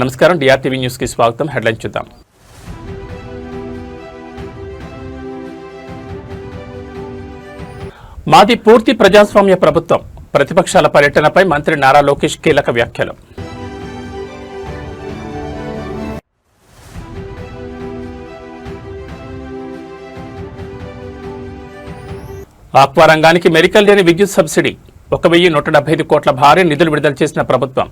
నమస్కారం, డిఆర్టీవీ న్యూస్ కి స్వాగతం. హెడ్లైన్ చూద్దాం. మాది పూర్తి ప్రజాస్వామ్య ప్రభుత్వం. ప్రతిపక్షాల పర్యటనపై మంత్రి నారా లోకేష్ కీలక వ్యాఖ్యలు. ఆక్వా రంగానికి మెరికల్ లేని విద్యుత్ సబ్సిడీ 1,175 కోట్ల భారీ నిధులు విడుదల చేసిన ప్రభుత్వం.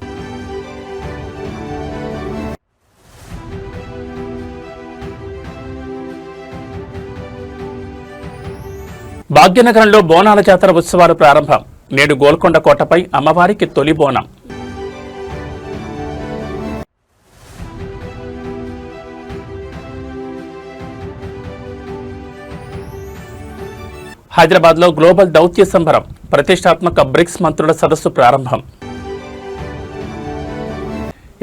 భాగ్యనగరంలో బోనాల జాతర ఉత్సవాలు ప్రారంభం. నేడు గోల్కొండ కోటపై అమ్మవారికి తొలి బోనం. హైదరాబాద్లో గ్లోబల్ దౌత్య సంబరం. ప్రతిష్టాత్మక బ్రిక్స్ మంత్రుల సదస్సు ప్రారంభం.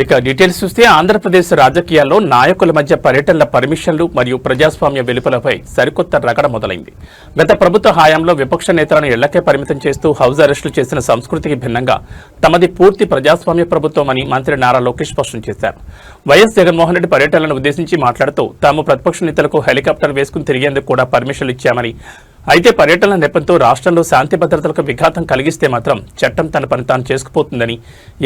ఇక డీటెయిల్స్ చూస్తే ఆంధ్రప్రదేశ్ రాజకీయాల్లో నాయకుల మధ్య పర్యటనల పర్మిషన్లు మరియు ప్రజాస్వామ్య వెలుపలపై సరికొత్త రగడ మొదలైంది. గత ప్రభుత్వ హయాంలో విపక్ష నేతలను ఇళ్లకే పరిమితం చేస్తూ హౌస్ అరెస్టులు చేసిన సంస్కృతికి భిన్నంగా తమది పూర్తి ప్రజాస్వామ్య ప్రభుత్వం అని మంత్రి నారా లోకేష్ స్పష్టం చేశారు. వైఎస్ జగన్మోహన్ రెడ్డి పర్యటనలను ఉద్దేశించి మాట్లాడుతూ తాము ప్రతిపక్ష నేతలకు హెలికాప్టర్ వేసుకుని తిరిగేందుకు కూడా పర్మిషన్లు ఇచ్చామని, అయితే పర్యటనల నెపంతో రాష్ట్రంలో శాంతి భద్రతలకు విఘాతం కలిగిస్తే మాత్రం చట్టం తన పని తాను చేసుకుపోతుందని,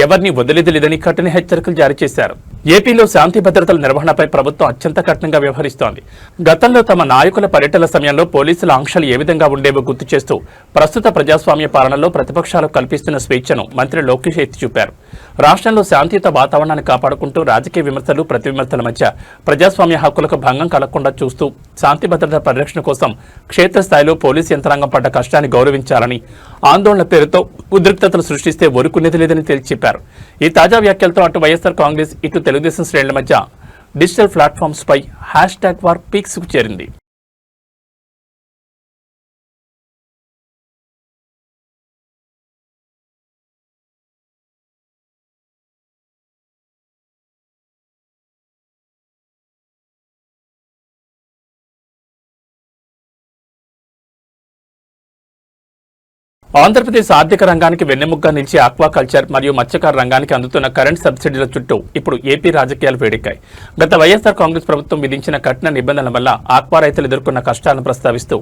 ఎవరిని వదిలేదని కఠిన హెచ్చరికలు జారీ చేశారు. ఏపీలో శాంతి భద్రతల నిర్వహణపై ప్రభుత్వం అత్యంత కఠినంగా వ్యవహరిస్తోంది. గతంలో తమ నాయకుల పర్యటనల సమయంలో పోలీసుల ఆంక్షలు ఏ విధంగా ఉండేవో గుర్తు చేస్తూ ప్రస్తుత ప్రజాస్వామ్య పాలనలో ప్రతిపక్షాలు కల్పిస్తున్న స్వేచ్ఛను మంత్రి లోకేష్ ఎత్తి చూపారు. రాష్ట్రంలో శాంతియుత వాతావరణాన్ని కాపాడుకుంటూ రాజకీయ విమర్శలు ప్రతి విమర్శల మధ్య ప్రజాస్వామ్య హక్కులకు భంగం కలగకుండా చూస్తూ శాంతి భద్రత పరిరక్షణ కోసం క్షేత్రస్థాయిలో పోలీసు యంత్రాంగం పడ్డ కష్టాన్ని గౌరవించాలని, ఆందోళన పేరుతో ఉద్రిక్తతలు సృష్టిస్తే ఊరుకునేది లేదని తేల్చి చెప్పారు. ఈ తాజా వ్యాఖ్యలతో అటు వైఎస్ఆర్ కాంగ్రెస్, ఇటు తెలుగుదేశం శ్రేణుల మధ్య డిజిటల్ ప్లాట్ఫామ్స్ పై #వార్ పీక్స్ కు చేరింది. ఆంధ్రప్రదేశ్ ఆర్థిక రంగానికి వెన్నెముగ్గా నిలిచే ఆక్వాకల్చర్ మరియు మత్స్యకార రంగానికి అందుతున్న కరెంట్ సబ్సిడీల చుట్టూ ఇప్పుడు ఏపీ రాజకీయాలు వేడెక్కాయి. గత వైఎస్ఆర్ కాంగ్రెస్ ప్రభుత్వం విధించిన కఠిన నిబంధనల వల్ల ఆక్వా రైతులు ఎదుర్కొన్న కష్టాలను ప్రస్తావిస్తూ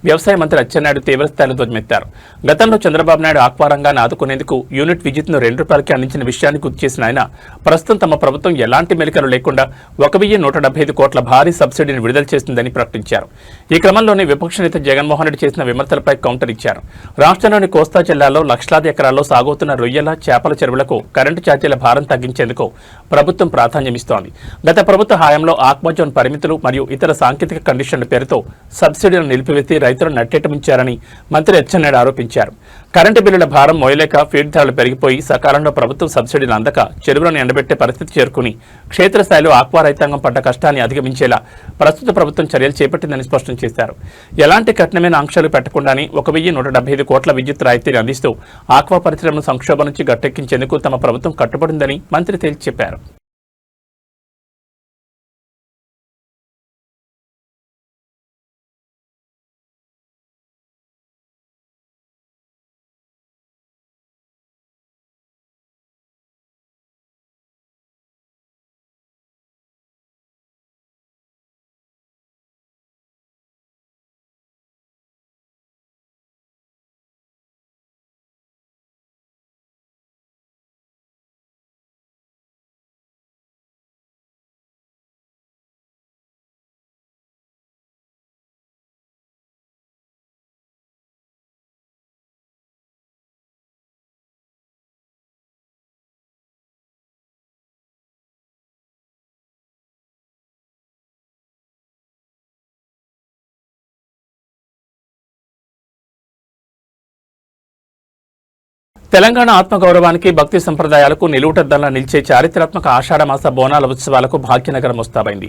వ్యవసాయ మంత్రి అచ్చెన్నాయుడు తీవ్రస్థాయిలో ధ్వజమెత్తారు. గతంలో చంద్రబాబు నాయుడు ఆక్వా రంగాన్ని ఆదుకునేందుకు యూనిట్ విద్యుత్ను ₹2కి అందించిన విషయాన్ని గుర్తు చేసిన ఆయన, ప్రస్తుతం తమ ప్రభుత్వం ఎలాంటి మెలికలు లేకుండా 1,175 కోట్ల భారీ సబ్సిడీని విడుదల చేస్తుందని ప్రకటించారు. ఈ క్రమంలోనే విపక్ష నేత జగన్మోహన్ రెడ్డి చేసిన విమర్శలపై కౌంటర్ ఇచ్చారు. రాష్ట్రంలోని కోస్తా జిల్లాలో లక్షలాది ఎకరాల్లో సాగుతున్న రొయ్యల, చేపల చెరువులకు కరెంటు ఛార్జీల భారం తగ్గించేందుకు ప్రభుత్వం ప్రాధాన్యమిస్తోంది. గత ప్రభుత్వ హయాంలో ఆక్వాజోన్ పరిమితులు మరియు ఇతర సాంకేతిక కండిషన్ల పేరుతో సబ్సిడీలను నిలిపివేసి రైతులను నట్టేటముంచారని మంత్రి అచ్చెన్నాయుడు ఆరోపించారు. కరెంటు బిల్లుల భారం మోయలేక ఫీడ్ ధరలు పెరిగిపోయి సకాలంలో ప్రభుత్వం సబ్సిడీలు అందక చెరువులను ఎండబెట్టే పరిస్థితి చేరుకుని క్షేత్రస్థాయిలో ఆక్వా రైతాంగం పడ్డ కష్టాన్ని అధిగమించేలా ప్రస్తుత ప్రభుత్వం చర్యలు చేపట్టిందని స్పష్టం చేశారు. ఎలాంటి కఠినమైన ఆంక్షలు పెట్టకుండానే 1,175 కోట్ల విద్యుత్ రాయితీని అందిస్తూ ఆక్వా పరిశ్రమను సంక్షోభం నుంచి గట్టెక్కించేందుకు తమ ప్రభుత్వం కట్టుబడిందని మంత్రి తేల్చి చెప్పారు. తెలంగాణ ఆత్మగౌరవానికి, భక్తి సంప్రదాయాలకు నిలువుటద్దలా నిలిచే చారిత్రాత్మక ఆషాఢమాస బోనాల ఉత్సవాలకు భాగ్యనగరం ముస్తాబైంది.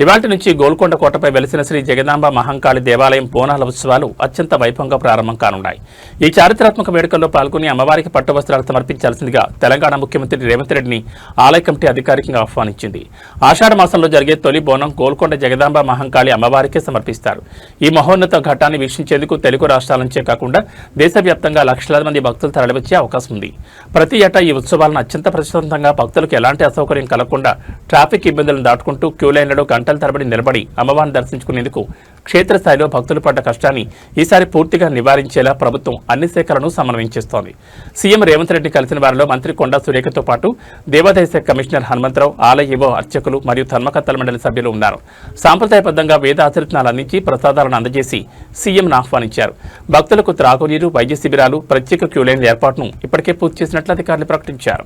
ఇవాల్టి నుంచి గోల్కొండ కోటపై వెలిసిన శ్రీ జగదాంబ మహంకాళి దేవాలయం బోనాల ఉత్సవాలు అత్యంత వైభవంగా ప్రారంభం కానున్నాయి. ఈ చారిత్రాత్మక వేడుకల్లో పాల్గొని అమ్మవారికి పట్టు వస్త్రాలు సమర్పించాల్సిందిగా తెలంగాణ ముఖ్యమంత్రి రేవంత్ రెడ్డిని ఆలయ కమిటీ అధికారికంగా ఆహ్వానించింది. ఆషాఢ మాసంలో జరిగే తొలి బోనం గోల్కొండ జగదాంబ మహంకాళి అమ్మవారికే సమర్పిస్తారు. ఈ మహోన్నత ఘట్టాన్ని వీక్షించేందుకు తెలుగు రాష్ట్రాల నుంచే కాకుండా దేశవ్యాప్తంగా లక్షలాది మంది భక్తులు తరలివచ్చే అవకాశం ఉంది. ప్రతి ఏటా ఈ ఉత్సవాలను అత్యంత ప్రశాంతంగా భక్తులకు ఎలాంటి అసౌకర్యం కలగకుండా ట్రాఫిక్ ఇబ్బందులను దాటుకుంటూ క్యూ లైన్లలో గంటల తరబడి నిలబడి అమ్మవారిని దర్శించుకునేందుకు క్షేత్రస్థాయిలో భక్తులు పడ్డ కష్టాన్ని ఈసారి పూర్తిగా నివారించేలా ప్రభుత్వం అన్ని శాఖలను సమన్వయం చేస్తోంది. సీఎం రేవంత్ రెడ్డి కలిసిన వారిలో మంత్రి కొండా సురేఖతో పాటు దేవాదాయ శాఖ కమిషనర్ హనుమంతరావు, ఆలయ ఈవో అర్చకులు మరియు ధర్మకర్తల మండలి సభ్యులు ఉన్నారు. సాంప్రదాయబద్ధంగా వేద ఆచరితనాలు అందించి ప్రసాదాలను అందజేసి సీఎంను ఆహ్వానించారు. భక్తులకు త్రాగునీరు, వైద్య శిబిరాలు, ప్రత్యేక క్యూ లైన్ల ఏర్పాటును ఇప్పటికే పూర్తి చేసినట్లు అధికారులు ప్రకటించారు.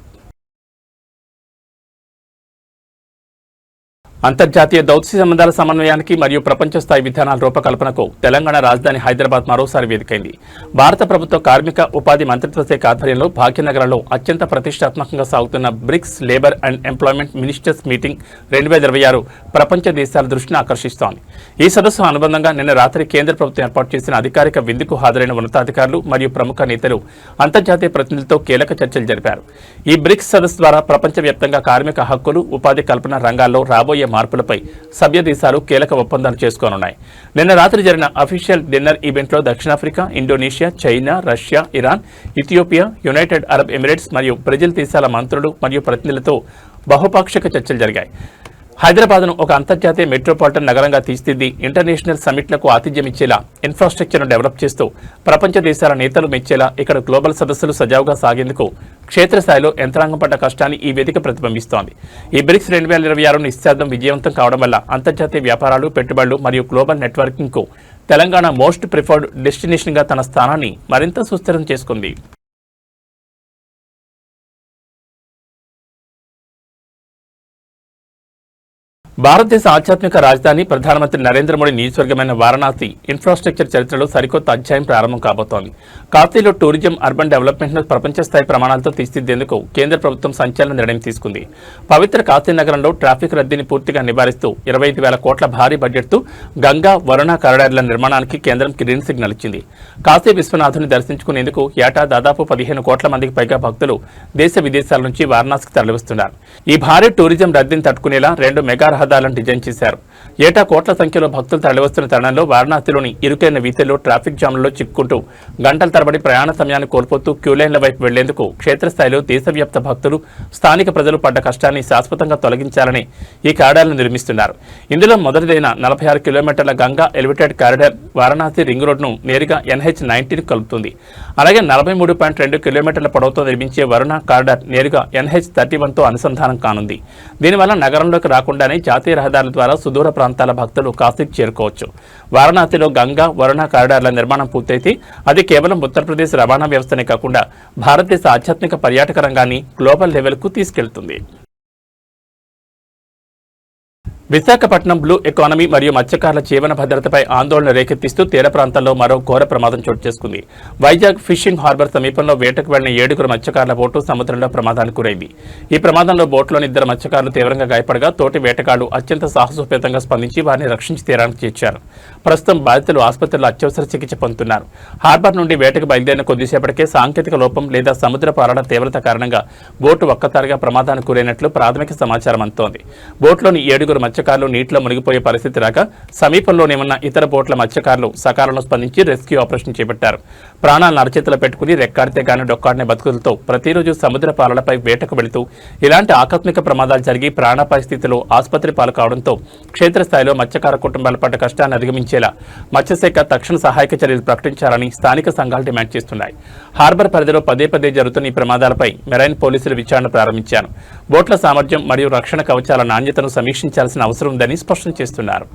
అంతర్జాతీయ దౌత్య సంబంధాల సమన్వయానికి మరియు ప్రపంచ స్థాయి విధానాల రూపకల్పనకు తెలంగాణ రాజధాని హైదరాబాద్ మరోసారి వేదికైంది. భారత ప్రభుత్వ కార్మిక ఉపాధి మంత్రిత్వ శాఖ ఆధ్వర్యంలో భాగ్యనగరంలో అత్యంత ప్రతిష్టాత్మకంగా సాగుతున్న BRICS labour and employment ministers meeting 2026 ప్రపంచ దేశాల దృష్టిని ఆకర్షిస్తోంది. ఈ సదస్సు అనుబంధంగా నిన్న రాత్రి కేంద్ర ప్రభుత్వం ఏర్పాటు చేసిన అధికారిక విందుకు హాజరైన ఉన్నతాధికారులు మరియు ప్రముఖ నేతలు అంతర్జాతీయ ప్రతినిధులతో కీలక చర్చలు జరిపారు. ఈ బ్రిక్స్ సదస్సు ద్వారా ప్రపంచవ్యాప్తంగా కార్మిక హక్కులు, ఉపాధి కల్పన రంగాల్లో రాబోయే మార్పులపై సభ్య దేశాలు కీలక ఒప్పందాలు చేసుకోనున్నాయి. నిన్న రాత్రి జరిగిన అఫీషియల్ డిన్నర్ ఈవెంట్లో దక్షిణాఫ్రికా, Indonesia, China, Russia, Iran, Ethiopia, United Arab Emirates మరియు బ్రెజిల్ దేశాల మంత్రులు మరియు ప్రతినిధులతో బహుపాక్షిక చర్చలు జరిగాయి. హైదరాబాద్ను ఒక అంతర్జాతీయ మెట్రోపాలిటన్ నగరంగా తీర్చిదిద్ది ఇంటర్నేషనల్ సమ్మిట్లకు ఆతిథ్యం ఇచ్చేలా ఇన్ఫ్రాస్ట్రక్చర్ను డెవలప్ చేస్తూ ప్రపంచ దేశాల నేతలు మెచ్చేలా ఇక్కడ గ్లోబల్ సదస్సులు సజావుగా సాగేందుకు క్షేత్రస్థాయిలో యంత్రాంగం పడ్డ కష్టాన్ని ఈ వేదిక ప్రతిబింబిస్తోంది. ఈ బ్రిక్స్ 2026 నిశ్చితార్థం విజయవంతం కావడం వల్ల అంతర్జాతీయ వ్యాపారాలు, పెట్టుబడులు మరియు గ్లోబల్ నెట్వర్కింగ్కు తెలంగాణ మోస్ట్ ప్రిఫర్డ్ డెస్టినేషన్గా తన స్థానాన్ని మరింత సుస్థిరం చేసుకుంది. భారతదేశ ఆధ్యాత్మిక రాజధాని, ప్రధానమంత్రి నరేంద్ర మోడీ నియోజకవర్గమైన వారణాసి ఇన్ఫ్రాస్ట్రక్చర్ చరిత్రలో సరికొత్త అధ్యాయం ప్రారంభం కాబోతోంది. కాశీలో టూరిజం, అర్బన్ డెవలప్మెంట్ను ప్రపంచ స్థాయి ప్రమాణాలతో తీర్చిదిద్దేందుకు కేంద్ర ప్రభుత్వం సంచలన నిర్ణయం తీసుకుంది. పవిత్ర కాశీ నగరంలో ట్రాఫిక్ రద్దీని పూర్తిగా నివారిస్తూ 25,000 కోట్ల భారీ బడ్జెట్తో గంగా, వరుణ కారిడార్ల నిర్మాణానికి కేంద్రం గ్రీన్ సిగ్నల్ ఇచ్చింది. కాశీ విశ్వనాథుని దర్శించుకునేందుకు ఏటా దాదాపు 15 కోట్ల మందికి పైగా భక్తులు దేశ విదేశాల నుంచి వారణాసికి తరలివస్తున్నారు. ఈ భారీ టూరిజం రద్దీని తట్టుకునేలా 2 మెగా రహదారులను డిజైన్ చేశారు. ఏటా కోట్ల సంఖ్యలో భక్తులు తరలివస్తున్న తరుణంలో వారణాసిలోని ఇరుకైన వీధుల్లో ట్రాఫిక్ జామ్లలో చిక్కుంటూ గంటల తరబడి ప్రయాణ సమయాన్ని కోల్పోతూ క్యూలైన్ల వైపు వెళ్లేందుకు క్షేత్రస్థాయిలో దేశవ్యాప్త భక్తులు, స్థానిక ప్రజలు పడ్డ కష్టాన్ని శాశ్వతంగా తొలగించాలని ఈ కారిడార్లను నిర్మిస్తున్నారు. ఇందులో మొదటిదైన 46 కిలోమీటర్ల Ganga elevated corridor Varanasi ring రోడ్ను నేరుగా NH-19 కలుపుతుంది. అలాగే 43.2 కిలోమీటర్ల పొడవుతో నిర్మించే వరుణ కారిడార్ నేరుగా NH-31తో అనుసంధానం కానుంది. దీనివల్ల నగరంలోకి రాకుండానే జాతీయ రహదారుల ద్వారా సుదూర ప్రాంతాల భక్తులు కాశీకి చేరుకోవచ్చు. వారణాసిలో గంగా, వరుణ కారిడార్ల నిర్మాణం పూర్తయితే అది కేవలం ఉత్తరప్రదేశ్ రవాణా వ్యవస్థనే కాకుండా భారతదేశ ఆధ్యాత్మిక పర్యాటక రంగాన్ని గ్లోబల్ లెవెల్కు తీసుకెళ్తుంది. విశాఖపట్నం బ్లూ ఎకానమీ మరియు మత్స్యకారుల జీవన భద్రతపై ఆందోళన రేకెత్తిస్తూ తీర ప్రాంతాల్లో మరో ఘోర ప్రమాదం చోటు చేసుకుంది. వైజాగ్ ఫిషింగ్ హార్బర్ సమీపంలో వేటకు వెళ్లిన 7 మత్స్యకారుల బోటు సముద్రంలో ప్రమాదానికి గురైంది. ఈ ప్రమాదంలో బోటులోని 2 మత్స్యకారులు తీవ్రంగా గాయపడగా తోటి వేటగాళ్లు అత్యంత సాహసోపేతంగా స్పందించి వారిని రక్షించి తీరానికి చేర్చారు. ప్రస్తుతం బాధితులు ఆసుపత్రిలో అత్యవసర చికిత్స పొందుతున్నారు. హార్బర్ నుండి వేటకు బయలుదేరిన కొద్దిసేపటికే సాంకేతిక లోపం లేదా సముద్రపు అలల తీవ్రత కారణంగా బోటు ఒక్కసారిగా ప్రమాదానికి గురైనట్లు ప్రాథమిక సమాచారం అందుతోంది. బోట్లోని 7 మత్స్యకారులు నీటిలో మునిగిపోయే పరిస్థితి రాక సమీపంలోనే ఉన్న ఇతర బోట్ల మత్స్యకారులు సకాలంలో స్పందించి రెస్క్యూ ఆపరేషన్ చేపట్టారు. ప్రాణాలను అరచేతులు పెట్టుకుని రెక్కాడితే గాని డొక్కాడిన బతుకులతో ప్రతిరోజు సముద్ర పాలలపై వేటకు వెళుతూ ఇలాంటి ఆకస్మిక ప్రమాదాలు జరిగి ప్రాణాపాయ స్థితిలో ఆసుపత్రి పాలు కావడంతో క్షేత్రస్థాయిలో మత్స్యకార కుటుంబాల పడ్డ కష్టాన్ని అధిగమించేలా మత్స్యశాఖ తక్షణ సహాయక చర్యలు ప్రకటించాలని స్థానిక సంఘాలు డిమాండ్ చేస్తున్నాయి. హార్బర్ పరిధిలో పదే జరుగుతున్న ఈ ప్రమాదాలపై మెరైన్ పోలీసులు విచారణ ప్రారంభించారు. బోట్ల సామర్థ్యం మరియు రక్షణ కవచాల నాణ్యతను సమీక్షించాల్సిన అవసరం ఉందని స్పష్టం చేస్తున్నారు.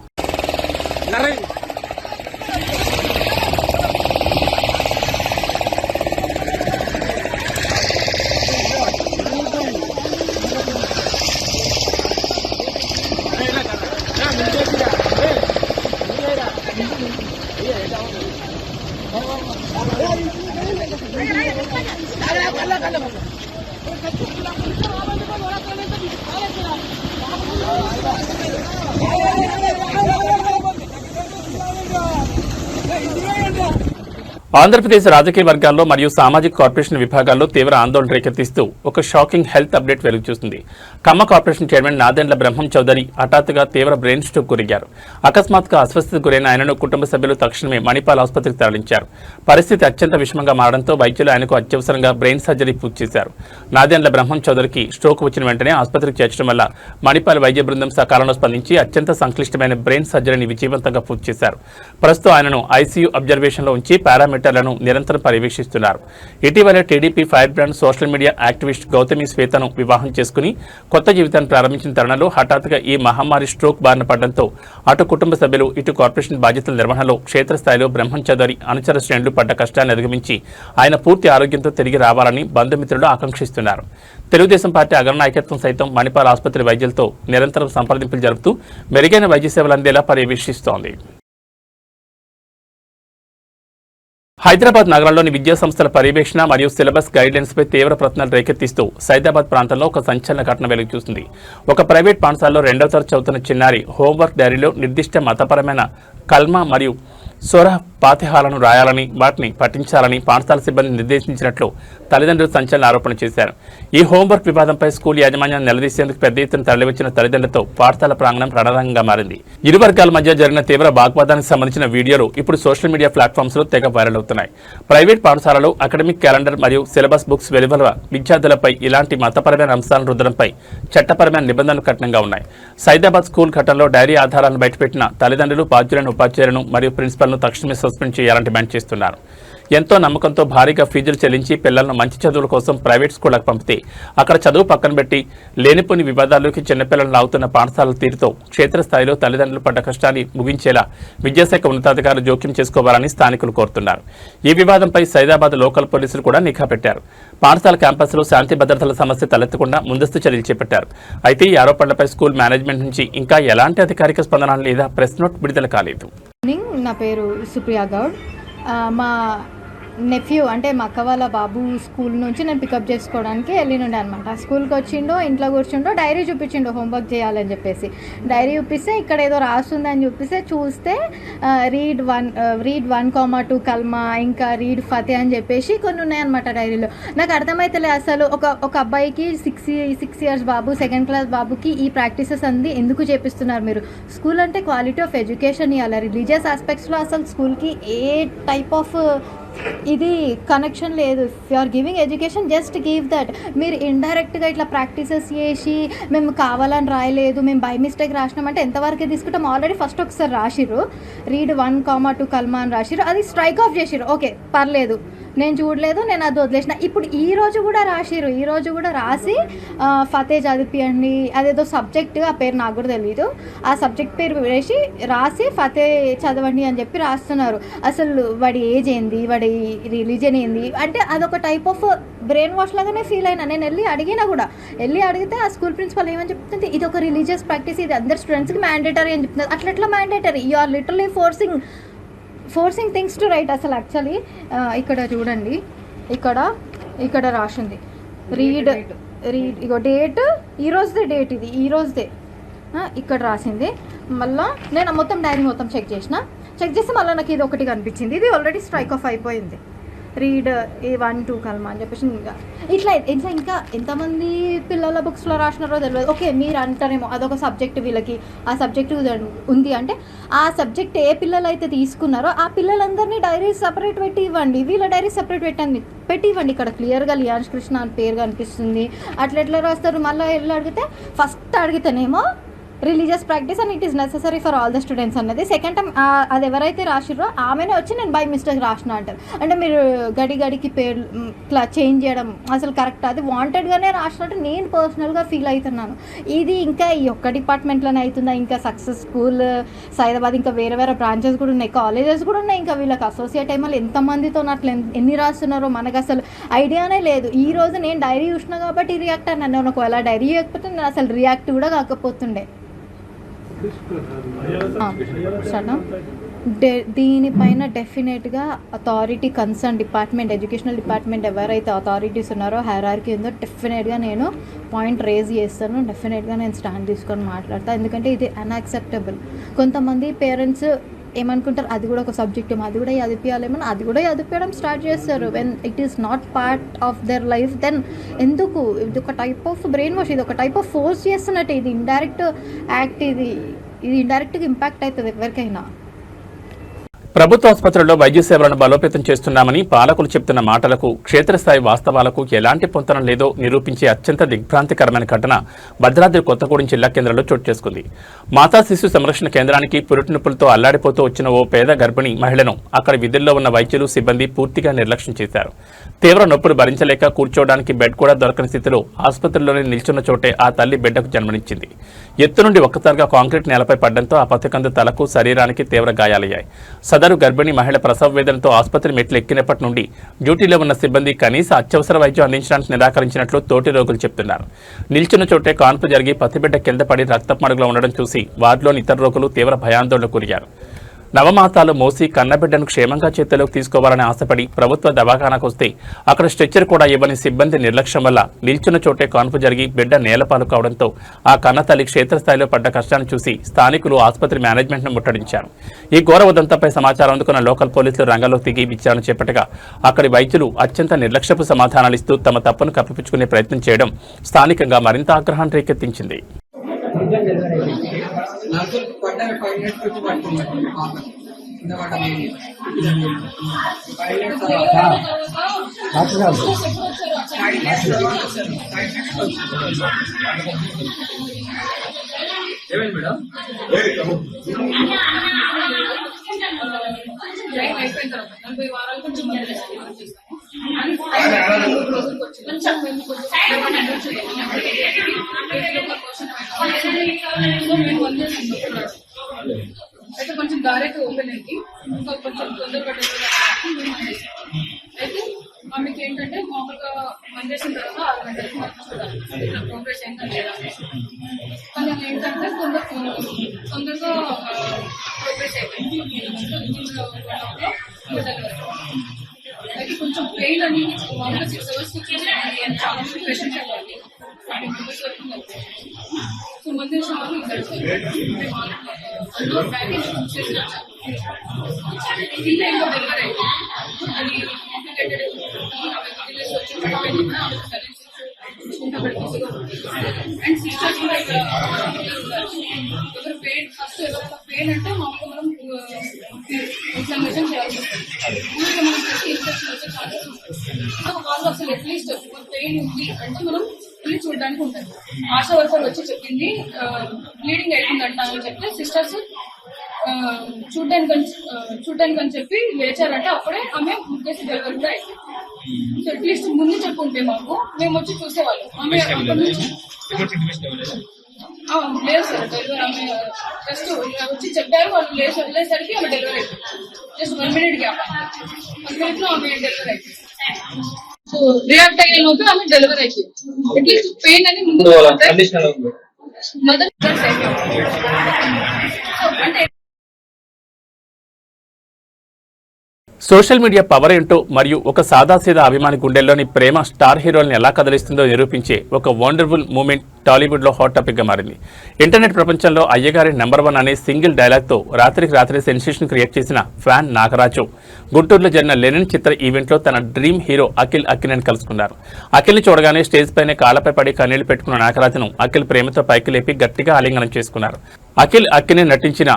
ఆంధ్రప్రదేశ్ రాజకీయ వర్గాల్లో మరియు సామాజిక కార్పొరేషన్ విభాగాల్లో తీవ్ర ఆందోళన రేకెత్తిస్తూ ఒక షాకింగ్ హెల్త్ అప్డేట్ వెలుగు చూస్తుంది. ఖమ్మ కార్పొరేషన్ చైర్మన్ నాదెండ్ల బ్రహ్మం చౌదరి హఠాత్తుగా తీవ్ర బ్రెయిన్ స్ట్రోక్ గురయ్యారు. అకస్మాత్తుగా అస్వస్థతకు గురైన ఆయనను కుటుంబ సభ్యులు తక్షణమే మణిపాల్ ఆసుపత్రికి తరలించారు. పరిస్థితి అత్యంత విషమంగా మారడంతో వైద్యులు ఆయనకు అత్యవసరంగా బ్రెయిన్ సర్జరీ పూర్తి చేశారు. నాదెండ్ల బ్రహ్మం చౌదరికి స్ట్రోక్ వచ్చిన వెంటనే ఆసుపత్రికి చేర్చడం వల్ల మణిపాల్ వైద్య బృందం సకాలంలో స్పందించి అత్యంత సంక్లిష్టమైన బ్రెయిన్ సర్జరీని విజయవంతంగా పూర్తి చేశారు. ప్రస్తుతం ఆయనను ఐసీయూ అబ్జర్వేషన్లో ఉంచి పారామీటర్లను నిరంతరం పర్యవేక్షిస్తున్నారు. ఇటీవల TDP fire brand social media activist Gautami శ్వేతను వివాహం చేసుకుని కొత్త జీవితాన్ని ప్రారంభించిన తరుణంలో హఠాత్తుగా ఈ మహమ్మారి స్ట్రోక్ బారిన పడడంతో అటు కుటుంబ సభ్యులు ఇటు కార్పొరేషన్ బాధ్యతల నిర్వహణలో క్షేత్రస్థాయిలో బ్రహ్మం చౌదరి అనుచర శ్రేణులు పడ్డ కష్టాన్ని అధిగమించి ఆయన పూర్తి ఆరోగ్యంతో తిరిగి రావాలని బంధుమిత్రులు ఆకాంక్షిస్తున్నారు. తెలుగుదేశం పార్టీ అగ్రనాయకత్వం సైతం మణిపాల్ ఆసుపత్రి వైద్యులతో నిరంతరం సంప్రదింపులు జరుపుతూ మెరుగైన వైద్య సేవలు అందేలా పర్యవేక్షిస్తోంది. హైదరాబాద్ నగరంలోని విద్యా సంస్థల పర్యవేక్షణ మరియు సిలబస్ గైడ్లైన్స్ పై తీవ్ర ప్రశ్నలు రేకెత్తిస్తూ సైదాబాద్ ప్రాంతంలో ఒక సంచలన ఘటన వెలుగు చూసింది. ఒక ప్రైవేట్ పాఠశాలలో 2వ తరగతి చదువుతున్న చిన్నారి హోంవర్క్ డైరీలో నిర్దిష్ట మతపరమైన కల్మా మరియు సూరహ్ ఫాతిహాలను రాయాలని వాటిని పఠించాలని పాఠశాల సిబ్బంది నిర్దేశించినట్లు తల్లిదండ్రులు సంచలన ఆరోపణ చేశారు. ఈ హోంవర్క్ వివాదంపై స్కూల్ యాజమాన్యాన్ని నిలదీసేందుకు పెద్ద ఎత్తున తరలివచ్చిన తల్లిదండ్రులతో పాఠశాల ప్రాంగణం రణరంగంగా మారింది. ఇరు వర్గాల మధ్య జరిగిన తీవ్ర వాగ్వాదానికి సంబంధించిన వీడియోలు ఇప్పుడు సోషల్ మీడియా ప్లాట్ఫామ్స్ లో తెగ వైరల్ అవుతున్నాయి. ప్రైవేట్ పాఠశాలలో అకాడమిక్ క్యాలెండర్ మరియు సిలబస్ బుక్స్ వెలువల విద్యార్థులపై ఇలాంటి మతపరమైన అంశాలను రుద్దడంపై చట్టపరమైన నిబంధనలు కఠినంగా ఉన్నాయి. సైదాబాద్ స్కూల్ ఘటనలో డైరీ ఆధారాలను బయటపెట్టిన తల్లిదండ్రులు బాధ్యులను ఉపాధ్యాయులను మరియు ప్రిన్సిపల్ను తక్షణమే సస్పెండ్ చేయాలని డిమాండ్ చేస్తున్నారు. ఎంతో నమ్మకంతో భారీగా ఫీజులు చెల్లించి పిల్లలను మంచి చదువుల కోసం ప్రైవేట్ స్కూళ్లకు పంపితే అక్కడ చదువు పక్కన పెట్టి లేనిపోని వివాదాల్లోకి చిన్నపిల్లలను లాగుతున్న పాఠశాలల తీరుతో క్షేత్రస్థాయిలో తల్లిదండ్రులు పడ్డ కష్టాన్ని ముగించేలా విద్యాశాఖ ఉన్నతాధికారులు జోక్యం చేసుకోవాలని స్థానికులు కోరుతున్నారు. ఈ వివాదంపై సైదాబాద్ లోకల్ పోలీసులు కూడా నిఘా పెట్టారు. పాఠశాల క్యాంపస్లో శాంతి భద్రతల సమస్య తలెత్తకుండా ముందస్తు చర్యలు చేపట్టారు. అయితే ఈ ఆరోపణలపై స్కూల్ మేనేజ్మెంట్ నుంచి ఇంకా ఎలాంటి అధికారిక స్పందన లేదా ప్రెస్ నోట్ విడుదల కాలేదు. నా పేరు సుప్రియా గౌడ్. మా నెఫ్యూ అంటే మా అక్క వాళ్ళ బాబు స్కూల్ నుంచి నేను పికప్ చేసుకోవడానికి వెళ్ళినుండే అనమాట. స్కూల్కి వచ్చిండో ఇంట్లో కూర్చుండో డైరీ చూపించిండో హోంవర్క్ చేయాలని చెప్పేసి. డైరీ చూపిస్తే ఇక్కడ ఏదో రాస్తుందని చూపిస్తే చూస్తే రీడ్ 1,2 కల్మా ఇంకా రీడ్ ఫతే అని చెప్పేసి కొన్ని ఉన్నాయన్నమాట డైరీలో. నాకు అర్థమైతలే అసలు ఒక అబ్బాయికి 6 years బాబు 2nd class బాబుకి ఈ ప్రాక్టీసెస్ అంది ఎందుకు చేపిస్తున్నారు మీరు? స్కూల్ అంటే క్వాలిటీ ఆఫ్ ఎడ్యుకేషన్ ఇవ్వాలి. రిలీజియస్ ఆస్పెక్ట్స్లో అసలు స్కూల్కి ఏ టైప్ ఆఫ్ ఇది కనెక్షన్ లేదు. If you are giving education just give that. మీరు ఇండైరెక్ట్గా ఇట్లా ప్రాక్టీసెస్ చేసి మేము కావాలని రాయలేదు, మేము బై మిస్టేక్ రాసినామంటే ఎంతవరకు తీసుకుంటాం? ఆల్రెడీ ఫస్ట్ ఒకసారి రాసిర్రు, రీడ్ 1,2 కల్మా అని రాసిర్రు, అది స్ట్రైక్ ఆఫ్ చేసిర్రు. ఓకే పర్లేదు, నేను చూడలేదు, నేను అది వదిలేసిన. ఇప్పుడు ఈ రోజు కూడా రాసి ఫతే చదివించండి, అదేదో సబ్జెక్ట్, ఆ పేరు నాకు కూడా తెలియదు, ఆ సబ్జెక్ట్ పేరు వేసి రాసి ఫతే చదవండి అని చెప్పి రాస్తున్నారు. అసలు వాడి ఏజ్ ఏంది, వాడి రిలీజన్ ఏంది అంటే అదొక టైప్ ఆఫ్ బ్రెయిన్ వాష్ లాగానే ఫీల్ అయినా. నేను అడిగితే ఆ స్కూల్ ప్రిన్సిపల్ ఏమని చెప్తుంది, ఇది ఒక రిలీజియస్ ప్రాక్టీస్, ఇది అందరు స్టూడెంట్స్కి మ్యాండేటరీ అని చెప్తున్నారు. అట్లా mandatory? You are literally forcing things to write. అసలు యాక్చువల్లీ ఇక్కడ చూడండి, ఇక్కడ రాసింది రీడ్ ఇగో డేట్, ఈరోజుదే డేట్, ఇది ఈరోజుదే ఇక్కడ రాసింది. మళ్ళీ నేను మొత్తం డైరీ మొత్తం చెక్ చేస్తే మళ్ళీ నాకు ఇది ఒకటి కనిపించింది. ఇది ఆల్రెడీ స్ట్రైక్ ఆఫ్ అయిపోయింది. రీడ్ 1,2 కల్మా అని చెప్పేసి ఇట్లా ఇంకా ఎంతమంది పిల్లల బుక్స్లో రాసినారో తెలియదు. ఓకే మీరు అంటారేమో అదొక సబ్జెక్ట్, వీళ్ళకి ఆ సబ్జెక్ట్ ఉంది అంటే ఆ సబ్జెక్ట్ ఏ పిల్లలు అయితే తీసుకున్నారో ఆ పిల్లలందరినీ డైరీ సపరేట్ పెట్టి ఇవ్వండి, వీళ్ళ డైరీ సపరేట్ పెట్టి ఇవ్వండి. ఇక్కడ క్లియర్గా లియాన్స్ కృష్ణ అని పేరు కనిపిస్తుంది. అట్లా రాస్తారు. మళ్ళీ వెళ్ళి ఫస్ట్ అడిగితేనేమో religious practice and it is necessary for all the students అన్నది. సెకండ్ టైం అది ఎవరైతే రాసిర్రో ఆమెనే వచ్చి నేను బై మిస్టేక్ రాసిన అంటారు. అంటే మీరు గడికి పేరు ఇట్లా చేంజ్ చేయడం అసలు కరెక్ట్? అది వాంటెడ్గానే రాసినట్టు నేను పర్సనల్గా ఫీల్ అవుతున్నాను. ఇది ఇంకా ఈ ఒక్క డిపార్ట్మెంట్లోనే అవుతుందా? ఇంకా సక్సెస్ స్కూల్ సైదాబాద్ ఇంకా వేరే బ్రాంచెస్ కూడా ఉన్నాయి, కాలేజెస్ కూడా ఉన్నాయి. ఇంకా వీళ్ళకి అసోసియేట్ అయ్యి మళ్ళీ ఎంతమందితో అట్లా ఎన్ని రాస్తున్నారో మనకు అసలు ఐడియానే లేదు. ఈ రోజు నేను డైరీ చూసినా కాబట్టి రియాక్ట్ అన్నాను. నేను ఒకవేళ డైరీ చేయకపోతే నేను అసలు రియాక్ట్ కూడా కాకపోతుండే. దీనిపైన డెఫినెట్గా authority concern department, educational department ఎవరైతే అథారిటీస్ ఉన్నారో, హైరార్కీ ఉందో, డెఫినెట్గా నేను పాయింట్ రేజ్ చేస్తాను. డెఫినెట్గా నేను స్టాండ్ తీసుకొని మాట్లాడతాను. ఎందుకంటే ఇది అన్యాక్సెప్టబుల్. కొంతమంది పేరెంట్స్ ఏమనుకుంటారు, అది కూడా ఒక సబ్జెక్ట్, అది కూడా చదివించాలేమని అది కూడా చదివించడం స్టార్ట్ చేస్తారు. When it is not part of their life, then ఎందుకు? ఇది ఒక టైప్ ఆఫ్ బ్రెయిన్ వాష్, ఇది ఒక టైప్ ఆఫ్ ఫోర్స్ చేస్తున్నట్టు, ఇది ఇండైరెక్ట్ యాక్ట్, ఇది ఇండైరెక్ట్గా ఇంపాక్ట్ అవుతుంది ఎవరికైనా. ప్రభుత్వ ఆసుపత్రుల్లో వైద్య సేవలను బలోపేతం చేస్తున్నామని పాలకులు చెప్తున్న మాటలకు క్షేత్రస్థాయి వాస్తవాలకు ఎలాంటి పొంతనం లేదో నిరూపించే అత్యంత దిగ్భ్రాంతికరమైన ఘటన భద్రాద్రి కొత్తగూడెం జిల్లా కేంద్రంలో చోటు చేసుకుంది. మాతా శిశు సంరక్షణ కేంద్రానికి పురిటి నొప్పులతో అల్లాడిపోతూ వచ్చిన ఓ పేద గర్భిణీ మహిళను అక్కడి విధుల్లో ఉన్న వైద్యులు సిబ్బంది పూర్తిగా నిర్లక్ష్యం చేశారు. తీవ్ర నొప్పులు భరించలేక కూర్చోవడానికి బెడ్ కూడా దొరకని స్థితిలో ఆసుపత్రిలోనే నిల్చున్న చోటే ఆ తల్లి బిడ్డకు జన్మనిచ్చింది. ఎత్తు నుండి ఒక్కసారిగా కాంక్రీట్ నేలపై పడడంతో ఆ పథకందు తలకు శరీరానికి తీవ్ర గాయాలయ్యాయి. సదరు గర్భిణీ మహిళ ప్రసవ వేదనతో ఆసుపత్రి మెట్లు ఎక్కినప్పటి నుండి డ్యూటీలో ఉన్న సిబ్బంది కనీస అత్యవసర వైద్యం అందించడానికి నిరాకరించినట్లు తోటి రోగులు చెప్తున్నారు. నిల్చున్న చోటే కాన్పు జరిగి పసిబిడ్డ కింద పడి రక్తపు మడుగులో ఉండడం చూసి వార్డులోని ఇతర రోగులు తీవ్ర భయాందోళనకు గురయ్యారు. నవమాతాలు మోసి కన్నబిడ్డను క్షేమంగా చేతిలోకి తీసుకోవాలని ఆశపడి ప్రభుత్వ దవాఖానాకు వస్తే అక్కడ స్ట్రెచ్చర్ కూడా ఇవ్వని సిబ్బంది నిర్లక్ష్యం వల్ల నిల్చున్న చోటే కాన్పు జరిగి బిడ్డ నేలపాలు కావడంతో ఆ కన్న తల్లి క్షేత్రస్థాయిలో పడ్డ కష్టాన్ని చూసి స్థానికులు ఆసుపత్రి మేనేజ్మెంట్ను ముట్టడించారు. ఈ ఘోర ఉదంతంపై సమాచారం అందుకున్న లోకల్ పోలీసులు రంగంలో దిగి విచారణ చేపట్టగా అక్కడి వైద్యులు అత్యంత నిర్లక్ష్యపు సమాధానాలు ఇస్తూ తమ తప్పును కప్పిపుచ్చుకునే ప్రయత్నం చేయడం స్థానికంగా మరింత ఆగ్రహాన్ని రేకెత్తించింది. అయితే కొంచెం దారైతే ఓపెన్ అయింది, ఇంకా కొంచెం తొందరగా అయితే ఆమెకి ఏంటంటే మామూలుగా మంది చేసిన తర్వాత 6 గంటలకు చూడాలి ప్రోగ్రెస్ ఏంటో లేదా. కానీ ఏంటంటే తొందరగా ప్రోగ్రెస్ అయిపోయింది. అయితే కొంచెం పెయిన్ అని మామూలుగా 6 hours చాలా మంది పేషెంట్స్ అవ్వాలి. సో మంది చాలా అందులో ప్యాకేజ్ డెలివరీ అయింది. అది కాంప్లికేటెడ్ అండ్ సిస్టర్స్ కూడా ఇక్కడ ఎవరు పెయిన్ ఫస్ట్ ఎవరైనా పెయిన్ అంటే మామూలుగా మనం ఎగ్జామినేషన్ చేయాల్సి వస్తుంది. ఊరికి మనం ఫస్ట్ ఇన్ఫెక్షన్ వచ్చే ఛాన్సెస్ ఉంటుంది. వాళ్ళు అసలు అట్లీస్ట్ పెయిన్ ఉంది అంటే మనం వెళ్ళి చూడడానికి ఉంటుంది. ఆశా వర్కర్ వచ్చి చెప్పింది బ్లీడింగ్ అవుతుందంట అని చెప్తే సిస్టర్స్ చూడడానికి అని చెప్పి లేచారంటే అప్పుడే ఆమె ముగ్గేసి డెలివరీ కూడా అయింది. సో అట్లీస్ట్ ముందు చెప్పుంటే మాకు మేము వచ్చి చూసేవాళ్ళం. ఆమె అక్కడ నుంచి లేదు సార్ డెలివరీ ఆమె జస్ట్ వచ్చి చెప్పారు, వాళ్ళు లేచి వెళ్ళేసరికి ఆమె డెలివరీ అయిపోయింది. జస్ట్ 1 minute గ్యాప్, 1 minute లో ఆమె డెలివరీ అయిపోయింది. సో రియాక్ట్ అయ్యే లోపు ఆమె డెలివరీ అయిపోయింది. అట్లీస్ట్ పెయిన్ అని ముందు మదర్ అంటే సోషల్ మీడియా పవర్ ఏంటో మరియు ఒక సాదాసీదా అభిమాని గుండెల్లోని ప్రేమ స్టార్ హీరోల్ని ఎలా కదిలిస్తుందో నిరూపించే ఒక వండర్ఫుల్ మూమెంట్ టాలీవుడ్లో హాట్ టాపిక్గా మారింది. ఇంటర్నెట్ ప్రపంచంలో అయ్యగారి #1 అనే సింగిల్ డైలాగ్తో రాత్రికి రాత్రి సెన్సేషన్ క్రియేట్ చేసిన ఫ్యాన్ నాగరాజు గుంటూరులో జరిగిన లెనిన్ చిత్ర ఈవెంట్లో తన డ్రీమ్ హీరో అఖిల్ అక్కినేని కలుసుకున్నారు. అఖిల్ని చూడగానే స్టేజ్ పైనే కాళ్లపై పడి కన్నీళ్లు పెట్టుకున్న నాగరాజును అఖిల్ ప్రేమతో పైకి లేపి గట్టిగా ఆలింగనం చేసుకున్నారు. అఖిల్ అక్కినేని నటించిన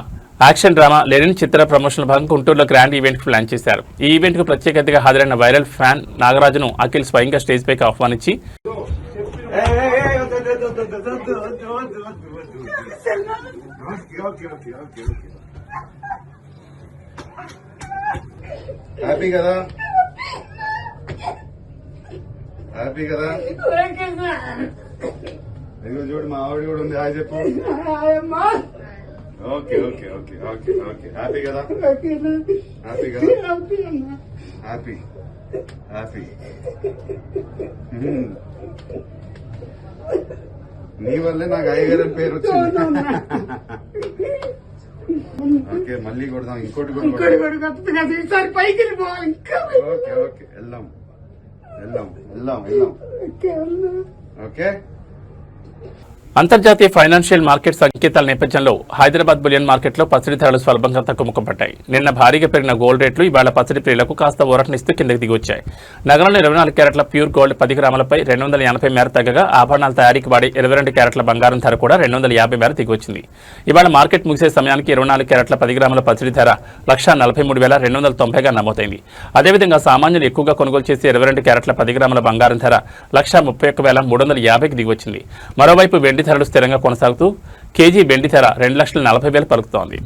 యాక్షన్ డ్రామా లెనిన్ చిత్ర ప్రమోషన్ భాగంగా గుంటూరులో గ్రాండ్ ఈవెంట్ ప్లాన్ చేశారు. ఈ ఈవెంట్ కు ప్రత్యేక అతిథిగా హాజరైన వైరల్ ఫ్యాన్ నాగరాజును అఖిల్ స్వయంగా స్టేజ్ పైకి ఆహ్వానించి హ్యాపీ కదా హ్యాపీ కదా చూడు మా ఆవిడ కూడా ఉంది. హాయ్ చెప్పు. Okay okay okay okay okay happy కదా హ్యాపీ కదా హ్యాపీ హ్యాపీ నీ వల్లే నాకు అయ్యగారి పేరు వచ్చింది. ఓకే మళ్ళీ కొడదాం, ఇంకోటి కూడా పైకి వెళ్ళిపోవాలి. ఓకే ఓకే వెళ్దాం వెళ్దాం వెళ్దాం వెళ్దాం ఓకే. అంతర్జాతీయ ఫైనాన్షియల్ మార్కెట్ సంకేతాల నేపథ్యంలో హైదరాబాద్ బులియన్ మార్కెట్లో పసిడి ధరలు స్వల్పంగా తగ్గుముఖపడ్డాయి. నిన్న భారీగా పెరిగిన గోల్డ్ రేట్లు ఇవాళ పసిడి ప్రియులకు కాస్త ఊరటనిస్తూ కిందకి దిగొచ్చాయి. నగరంలో 24 క్యారెట్ల ప్యూర్ గోల్డ్ 10 గ్రాములపై 280 మేర తగ్గగా ఆభరణాల తయారీకి వాడే 22 క్యారెట్ల బంగారం ధర కూడా 250 మేర దిగొచ్చింది. ఇవాళ మార్కెట్ ముగిసే సమయానికి 24 క్యారెట్ల 10 గ్రాముల పసిడి ధర 1,43,290గా నమోదైంది. అదేవిధంగా సామాన్యులు ఎక్కువగా కొనుగోలు చేసే 22 క్యారెట్ల 10 గ్రాముల బంగారం ధర 1,31,350కి దిగొచ్చింది. మరోవైపు వెండి ధరలు స్థిరంగా కొనసాగుతూ కేజీ వెండి ధర 2,40,000 పలుకుతోంది.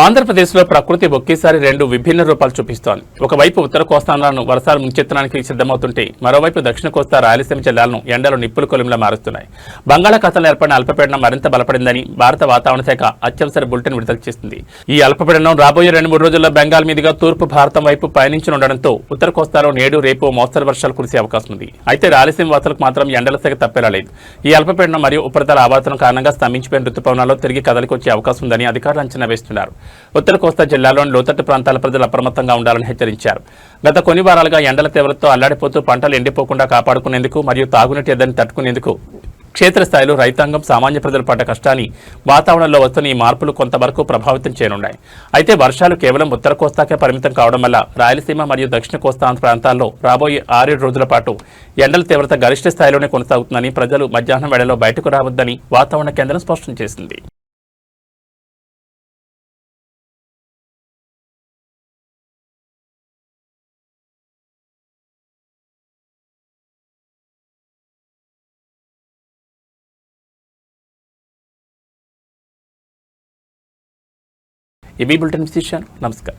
ఆంధ్రప్రదేశ్లో ప్రకృతి ఒకేసారి 2 విభిన్న రూపాలు చూపిస్తోంది. ఒకవైపు ఉత్తర కోస్తాంధ్రాలను వర్షాలు ముంచెత్తడానికి సిద్ధమవుతుంటే మరోవైపు దక్షిణ కోస్తా రాయలసీమ జిల్లాలను ఎండలు నిప్పులు కొలిమిలా మారుస్తున్నాయి. బంగాళాఖాతంలో ఏర్పడిన అల్పపీడనం మరింత బలపడిందని భారత వాతావరణ శాఖ అత్యవసర బులెటిన్ విడుదల చేసింది. ఈ అల్పపీడనం రాబోయే 2-3 రోజుల్లో బెంగాల్ మీదుగా తూర్పు భారతం వైపు పయనించనుండడంతో ఉత్తర కోస్తాలో నేడు రేపు మోస్తరు వర్షాలు కురిసే అవకాశం ఉంది. అయితే రాయలసీమ వాసులకు మాత్రం ఎండల శాఖ తప్పేలా లేదు. ఈ అల్పపీడనం మరియు ఉపరితల ఆవర్తనం కారణంగా స్తంభించిపోయిన రుతుపవనాల్లో తిరిగి కదలికొచ్చే అవకాశం ఉందని అధికారులు అంచనా వేస్తున్నారు. ఉత్తర కోస్తా జిల్లాలోని లోతట్టు ప్రాంతాల ప్రజలు అప్రమత్తంగా ఉండాలని హెచ్చరించారు. గత కొన్ని వారాలుగా ఎండల తీవ్రతతో అల్లాడిపోతూ పంటలు ఎండిపోకుండా కాపాడుకునేందుకు మరియు తాగునీటి ఎద్దడిని తట్టుకునేందుకు క్షేత్రస్థాయిలో రైతాంగం సామాన్య ప్రజలు పడ్డ కష్టాన్ని వాతావరణంలో వస్తున్న ఈ మార్పులు కొంతవరకు ప్రభావితం చేయనున్నాయి. అయితే వర్షాలు కేవలం ఉత్తర కోస్తాకే పరిమితం కావడం వల్ల రాయలసీమ మరియు దక్షిణ కోస్తా ప్రాంతాల్లో రాబోయే 6-7 రోజుల పాటు ఎండల తీవ్రత గరిష్ట స్థాయిలోనే కొనసాగుతుందని ప్రజలు మధ్యాహ్నం వేళలో బయటకు రావద్దని వాతావరణ కేంద్రం స్పష్టం చేసింది. ఈ బులెటిన్ విశేషాలు. నమస్కారం.